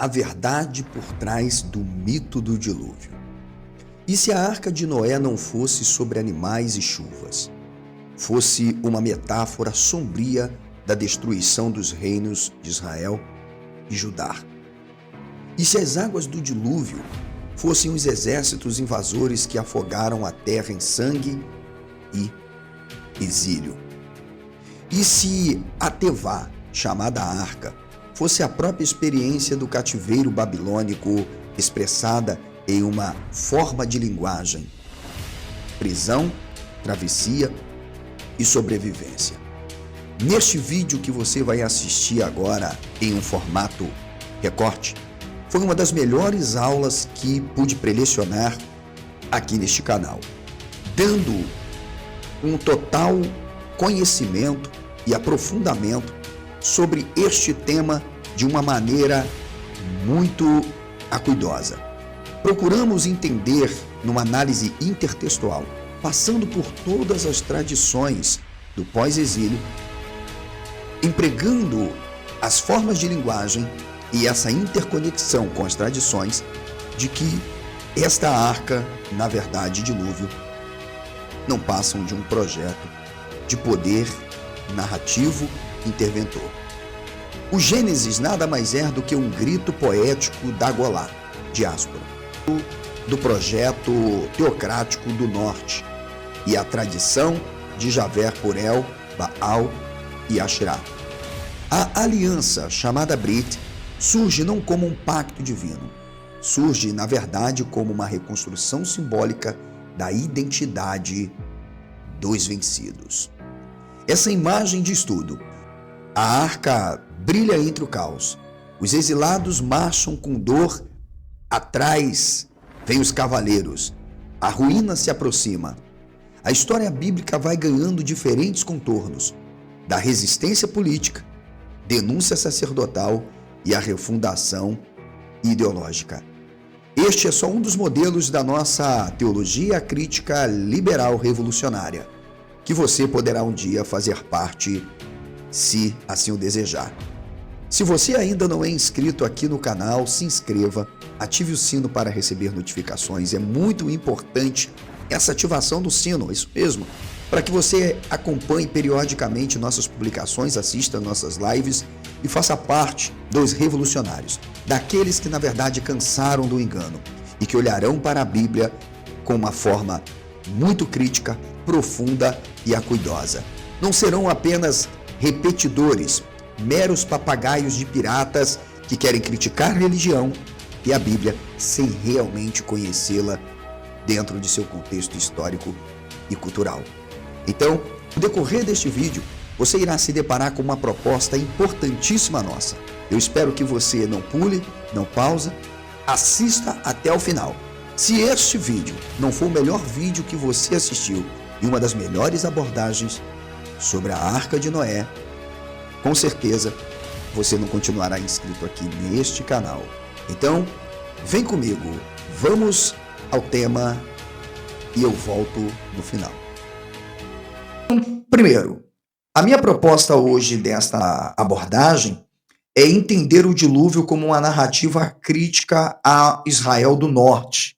a verdade por trás do mito do dilúvio. E se a arca de Noé não fosse sobre animais e chuvas, fosse uma metáfora sombria da destruição dos reinos de Israel e Judá? E se as águas do dilúvio fossem os exércitos invasores que afogaram a terra em sangue e exílio? E se a Tevá, chamada arca, fosse a própria experiência do cativeiro babilônico expressada em uma forma de linguagem: prisão, travessia e sobrevivência? Neste vídeo que você vai assistir agora em um formato recorte, foi uma das melhores aulas que pude prelecionar aqui neste canal, dando um total conhecimento e aprofundamento sobre este tema de uma maneira muito acuidosa. Procuramos entender numa análise intertextual, passando por todas as tradições do pós-exílio, empregando as formas de linguagem e essa interconexão com as tradições, de que esta arca, na verdade, dilúvio, não passam de um projeto de poder narrativo interventor. O Gênesis nada mais é do que um grito poético da Golá, diáspora, do projeto teocrático do norte e a tradição de Javé por El, Baal e Asherá. A aliança chamada Brit surge não como um pacto divino, surge, na verdade, como uma reconstrução simbólica da identidade dos vencidos. Essa imagem diz tudo. A arca brilha entre o caos. Os exilados marcham com dor. Atrás vêm os cavaleiros. A ruína se aproxima. A história bíblica vai ganhando diferentes contornos, da resistência política, denúncia sacerdotal e a refundação ideológica. Este é só um dos modelos da nossa teologia crítica liberal revolucionária, que você poderá um dia fazer parte, se assim o desejar. Se você ainda não é inscrito aqui no canal, se inscreva, ative o sino para receber notificações. É muito importante essa ativação do sino, isso mesmo, para que você acompanhe periodicamente nossas publicações, assista nossas lives e faça parte dos revolucionários, daqueles que na verdade cansaram do engano e que olharão para a Bíblia com uma forma muito crítica, profunda e acuidosa. Não serão apenas repetidores, meros papagaios de piratas que querem criticar a religião e a Bíblia sem realmente conhecê-la dentro de seu contexto histórico e cultural. Então, no decorrer deste vídeo, você irá se deparar com uma proposta importantíssima nossa. Eu espero que você não pule, não pause, assista até o final. Se este vídeo não for o melhor vídeo que você assistiu e uma das melhores abordagens sobre a Arca de Noé, com certeza você não continuará inscrito aqui neste canal. Então, vem comigo, vamos ao tema e eu volto no final. Primeiro, a minha proposta hoje desta abordagem é entender o dilúvio como uma narrativa crítica a Israel do Norte.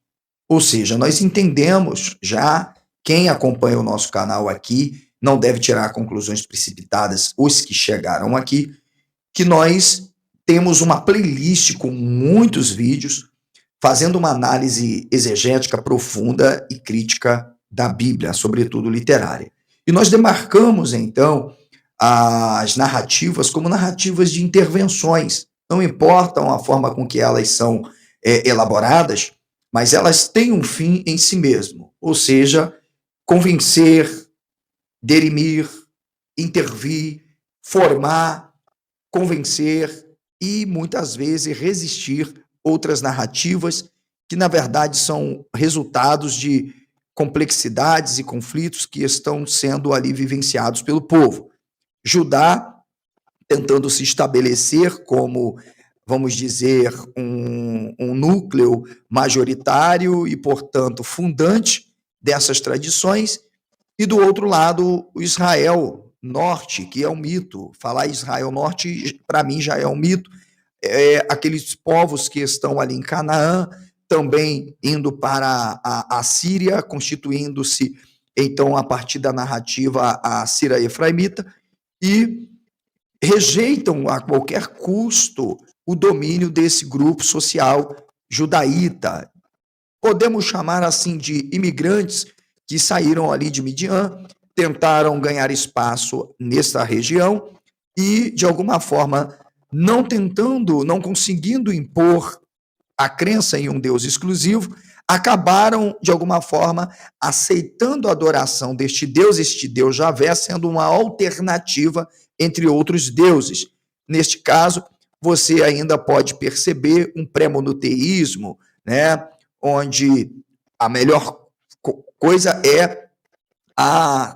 Ou seja, nós entendemos já, quem acompanha o nosso canal aqui, não deve tirar conclusões precipitadas, os que chegaram aqui, que nós temos uma playlist com muitos vídeos fazendo uma análise exegética profunda e crítica da Bíblia, sobretudo literária. E nós demarcamos, então, as narrativas como narrativas de intervenções. Não importam a forma com que elas são elaboradas, mas elas têm um fim em si mesmo, ou seja, convencer, dirimir, intervir, formar, convencer e, muitas vezes, resistir outras narrativas que, na verdade, são resultados de complexidades e conflitos que estão sendo ali vivenciados pelo povo. Judá tentando se estabelecer como, vamos dizer, um núcleo majoritário e, portanto, fundante dessas tradições, e do outro lado, o Israel Norte, que é um mito. Falar Israel Norte, para mim, já é um mito. aqueles povos que estão ali em Canaã, também indo para a Síria, constituindo-se, então, a partir da narrativa, a Síria Efraimita, e rejeitam a qualquer custo o domínio desse grupo social judaíta. Podemos chamar assim de imigrantes que saíram ali de Midian, tentaram ganhar espaço nessa região e, de alguma forma, não conseguindo impor a crença em um Deus exclusivo, acabaram, de alguma forma, aceitando a adoração deste Deus Javé, sendo uma alternativa entre outros deuses. Neste caso, você ainda pode perceber um pré-monoteísmo, né, onde a melhor coisa é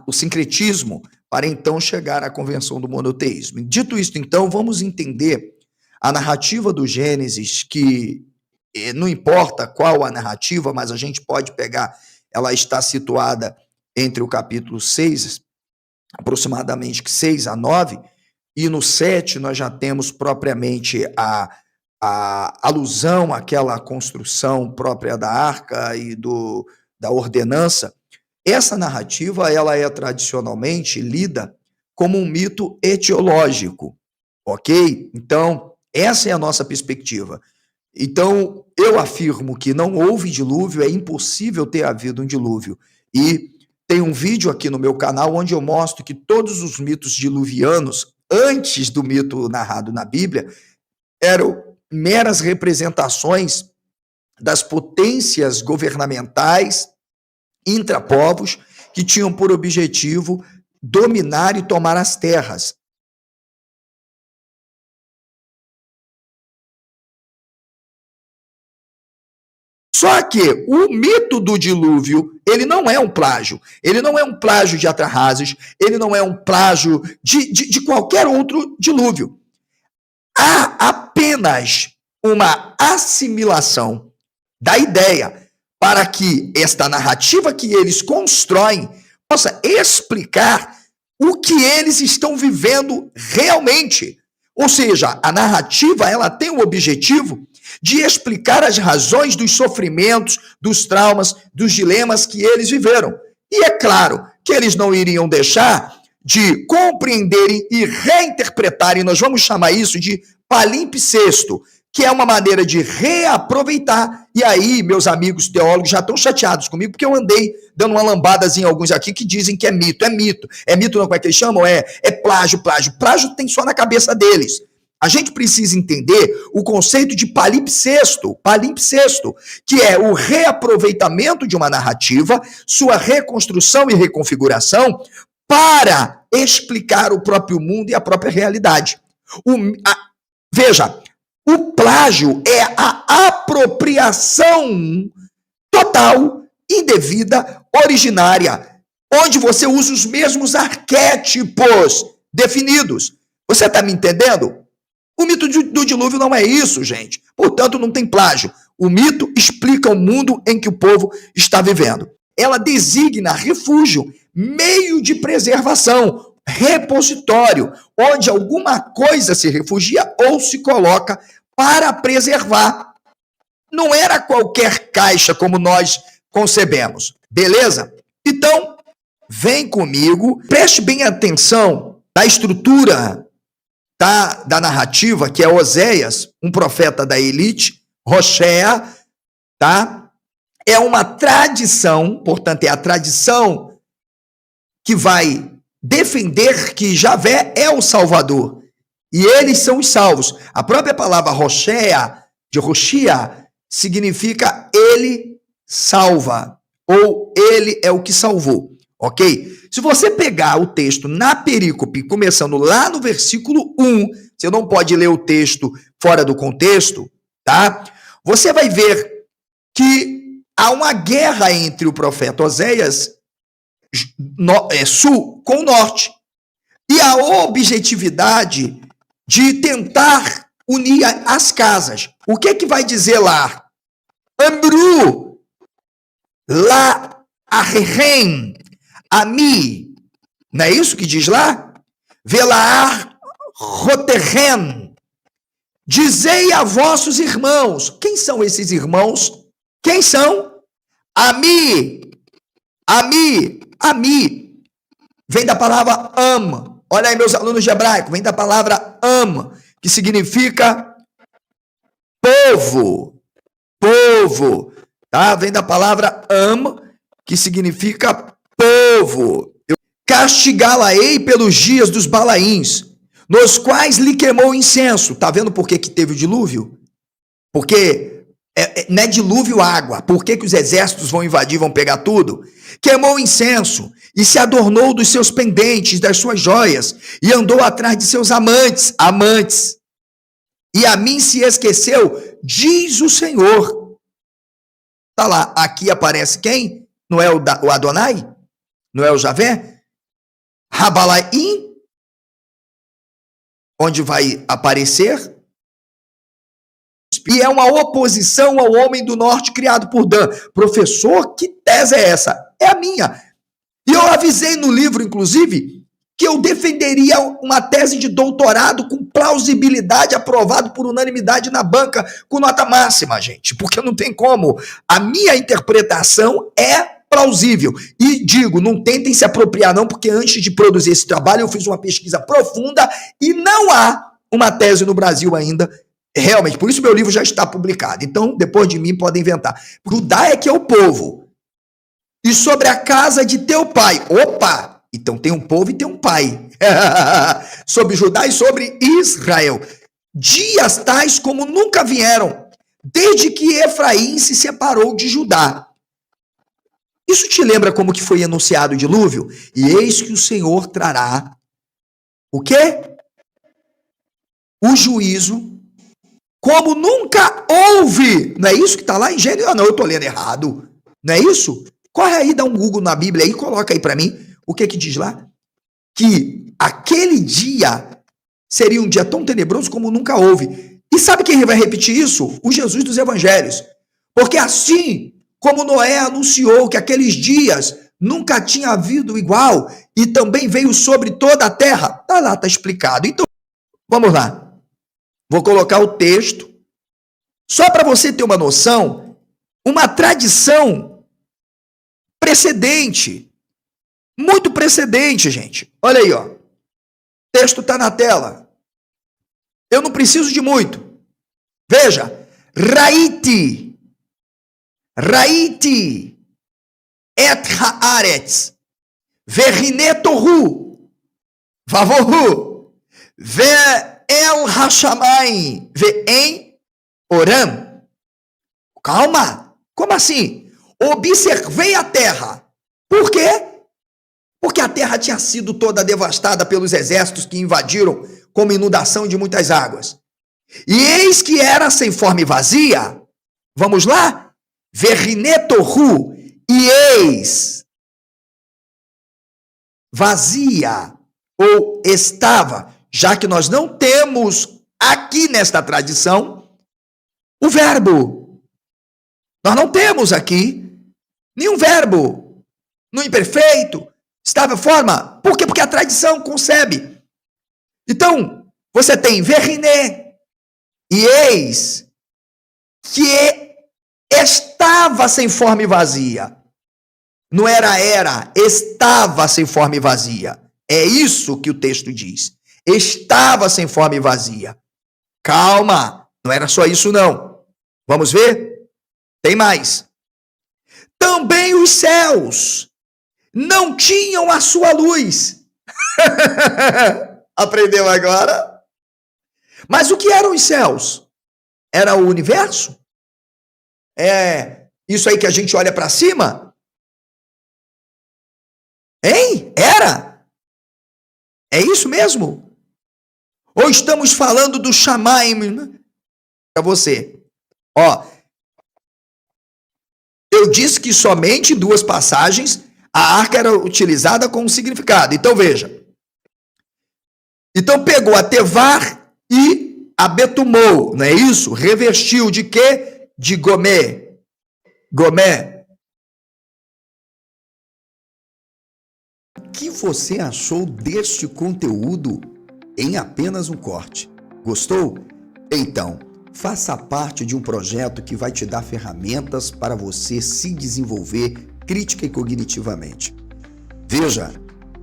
o sincretismo, para então chegar à convenção do monoteísmo. Dito isto, então, vamos entender a narrativa do Gênesis, que não importa qual a narrativa, mas a gente pode pegar, ela está situada entre o capítulo 6, aproximadamente 6 a 9, e no 7 nós já temos propriamente a alusão àquela construção própria da arca e da ordenança. Essa narrativa, ela é tradicionalmente lida como um mito etiológico, ok? Então, essa é a nossa perspectiva. Então, eu afirmo que não houve dilúvio, é impossível ter havido um dilúvio. E tem um vídeo aqui no meu canal onde eu mostro que todos os mitos diluvianos, antes do mito narrado na Bíblia, eram meras representações das potências governamentais intrapovos que tinham por objetivo dominar e tomar as terras. Só que o mito do dilúvio, ele não é um plágio. Ele não é um plágio de Atrahasis, ele não é um plágio de qualquer outro dilúvio. Há apenas uma assimilação da ideia para que esta narrativa que eles constroem possa explicar o que eles estão vivendo realmente. Ou seja, a narrativa, ela tem o objetivo de explicar as razões dos sofrimentos, dos traumas, dos dilemas que eles viveram. E é claro que eles não iriam deixar de compreenderem e reinterpretarem, nós vamos chamar isso de palimpsesto, que é uma maneira de reaproveitar. E aí, meus amigos teólogos já estão chateados comigo, porque eu andei dando uma lambadazinha em alguns aqui que dizem que é mito. É mito. É mito, não, como é que eles chamam? É plágio. Plágio tem só na cabeça deles. A gente precisa entender o conceito de palimpsesto, que é o reaproveitamento de uma narrativa, sua reconstrução e reconfiguração para explicar o próprio mundo e a própria realidade. Veja, o plágio é a apropriação total, indevida, originária, onde você usa os mesmos arquétipos definidos. Você está me entendendo? O mito do dilúvio não é isso, gente. Portanto, não tem plágio. O mito explica o mundo em que o povo está vivendo. Ela designa refúgio, meio de preservação, repositório, onde alguma coisa se refugia ou se coloca para preservar. Não era qualquer caixa como nós concebemos, beleza? Então, vem comigo, preste bem atenção na estrutura da narrativa, que é Oséias, um profeta da elite, Roshea, tá? É uma tradição, portanto, é a tradição que vai defender que Javé é o Salvador. E eles são os salvos. A própria palavra Roshea, de Roshia, significa ele salva, ou ele é o que salvou, ok? Se você pegar o texto na perícope, começando lá no versículo 1, você não pode ler o texto fora do contexto, tá? Você vai ver que há uma guerra entre o profeta Oséias, sul, com o norte. E a objetividade de tentar unir as casas. O que é que vai dizer lá? Amru, la arrem, ami. Não é isso que diz lá? Velaar roterren. Dizei a vossos irmãos. Quem são esses irmãos? Quem são? Ami. Vem da palavra ama. Olha aí, meus alunos de hebraico. Vem da palavra ama, que significa povo. Povo. Tá? Vem da palavra ama, que significa povo. Castigá-la-ei pelos dias dos Balaíns, nos quais lhe queimou incenso. Tá vendo por que teve o dilúvio? Porque não é dilúvio água. Por que os exércitos vão invadir, vão pegar tudo? Queimou incenso e se adornou dos seus pendentes, das suas joias, e andou atrás de seus amantes. E a mim se esqueceu, diz o Senhor. Tá lá, aqui aparece quem? Não é o Adonai? Não é o Javé? Rabalaim, onde vai aparecer, e é uma oposição ao homem do norte criado por Dan. Professor, que tese é essa? É a minha. E eu avisei no livro, inclusive, que eu defenderia uma tese de doutorado com plausibilidade, aprovado por unanimidade na banca, com nota máxima, gente, porque não tem como. A minha interpretação é plausível. E digo, não tentem se apropriar não, porque antes de produzir esse trabalho eu fiz uma pesquisa profunda e não há uma tese no Brasil ainda, realmente, por isso meu livro já está publicado. Então, depois de mim, podem inventar. Judá é que é o povo. E sobre a casa de teu pai. Opa! Então tem um povo e tem um pai. Sobre Judá e sobre Israel. Dias tais como nunca vieram, desde que Efraim se separou de Judá. Isso te lembra como que foi anunciado o dilúvio? E eis que o Senhor trará o quê? O juízo, como nunca houve. Não é isso que está lá em Gênesis? Ah, não, eu estou lendo errado. Não é isso? Corre aí, dá um Google na Bíblia aí, coloca aí para mim. O que diz lá? Que aquele dia seria um dia tão tenebroso como nunca houve. E sabe quem vai repetir isso? O Jesus dos Evangelhos. Porque assim como Noé anunciou que aqueles dias nunca tinha havido igual, e também veio sobre toda a terra, tá lá, tá explicado. Então, vamos lá. Vou colocar o texto, só para você ter uma noção, uma tradição precedente, muito precedente, gente. Olha aí, ó. O texto tá na tela. Eu não preciso de muito. Veja, Raiti et haaretz verine tohu vavohu ve'el hashamayim ve'en oram. Calma, como assim? Observei a terra. Por quê? Porque a terra tinha sido toda devastada pelos exércitos que invadiram, como inundação de muitas águas. E eis que era sem forma e vazia. Vamos lá? Verrinetohu, e eis, vazia, ou estava, já que nós não temos aqui nesta tradição o verbo. Nós não temos aqui nenhum verbo no imperfeito, estava forma. Por quê? Porque a tradição concebe. Então, você tem verriné, e eis que estava sem forma e vazia. Não era, estava sem forma e vazia. É isso que o texto diz. Estava sem forma e vazia. Calma, não era só isso não. Vamos ver? Tem mais. Também os céus não tinham a sua luz. Aprendeu agora? Mas o que eram os céus? Era o universo? É isso aí que a gente olha para cima? Hein? Era? É isso mesmo? Ou estamos falando do Shamaim? Para você. Ó, eu disse que somente em 2 passagens a arca era utilizada com um significado. Então veja. Então pegou a Tevar e a Betumou, não é isso? Revestiu de quê? De Gomé. Gomé. O que você achou deste conteúdo em apenas um corte? Gostou? Então, faça parte de um projeto que vai te dar ferramentas para você se desenvolver crítica e cognitivamente. Veja,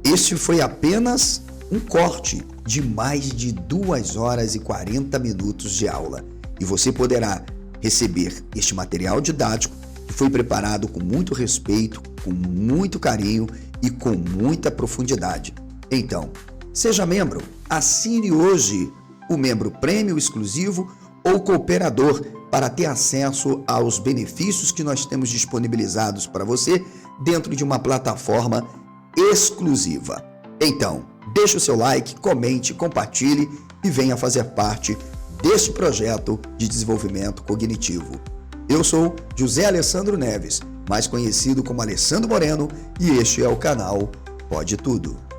este foi apenas um corte de mais de 2 horas e 40 minutos de aula e você poderá receber este material didático que foi preparado com muito respeito, com muito carinho e com muita profundidade. Então, seja membro, assine hoje o membro prêmio exclusivo ou cooperador para ter acesso aos benefícios que nós temos disponibilizados para você dentro de uma plataforma exclusiva. Então, deixe o seu like, comente, compartilhe e venha fazer parte deste projeto de desenvolvimento cognitivo. Eu sou José Alessandro Neves, mais conhecido como Alessandro Moreno, e este é o canal Pode Tudo.